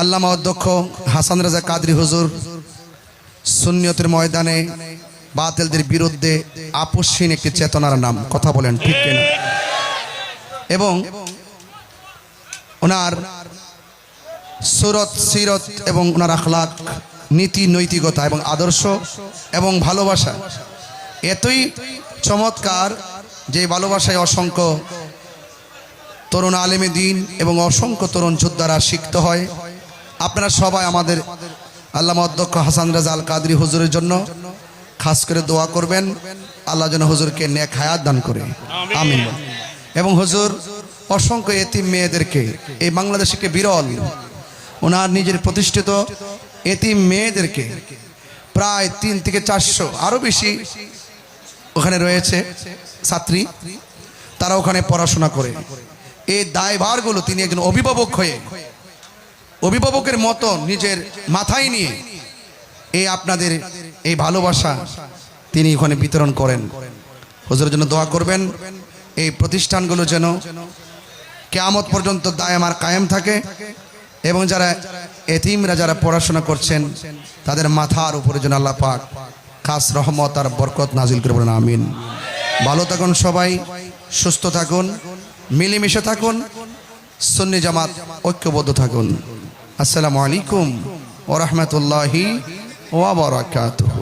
আল্লামা অধ্যক্ষ হাসান রাজা কাদরি হুজুর সুন্নিয়তের ময়দানে বাতিলদের বিরুদ্ধে আপসহীন একটি চেতনার নাম। কথা বলেন ঠিক কিনা? এবং ওনার সুরত সিরত এবং ওনার আখলাক, নীতি নৈতিকতা এবং আদর্শ এবং ভালোবাসা এতই চমৎকার যে ভালোবাসায় অসংখ্য তরুণ আলেমে দ্বীন এবং অসংখ্য তরুণ যোদ্ধারা শিক্ষিত হয়। আপনারা সবাই আমাদের আল্লামা অধ্যক্ষ হাসান রাজা আল কাদরি হুজুরের জন্য খাস করে দোয়া করবেন, আল্লাহ যেন হুজুরকে নেক হায়াত দান করে, আমিন। এবং হুজুর অসংখ্য এতিম মেয়েদেরকে, এই বাংলাদেশকে বিরল ওনার নিজের প্রতিষ্ঠিত এতিম মেয়েদেরকে প্রায় 3 থেকে 400 আরও বেশি ওখানে রয়েছে ছাত্রী, তারা ওখানে পড়াশোনা করে। এই দায়ভারগুলো তিনি একজন অভিভাবক হয়ে অভিভাবকের মতো নিজের মাথায় নিয়ে এই আপনাদের এই ভালোবাসা তিনি ওখানে বিতরণ করেন। হুজুরের জন্য দোয়া করবেন, এই প্রতিষ্ঠানগুলো যেন কিয়ামত পর্যন্ত দায়েম আর কায়েম থাকে এবং যারা এতিমরা যারা পড়াশোনা করছেন তাদের মাথার উপরে যেন আল্লাহ পাক খাস রহমত আর বরকত নাজিল করে বলেন আমিন। ভালো থাকুন সবাই, সুস্থ থাকুন, মিলেমিশে থাকুন, সুন্নি জামাত ঐক্যবদ্ধ থাকুন। আসসালামু আলাইকুম ওয়া রাহমাতুল্লাহি ওয়া বারাকাতুহু।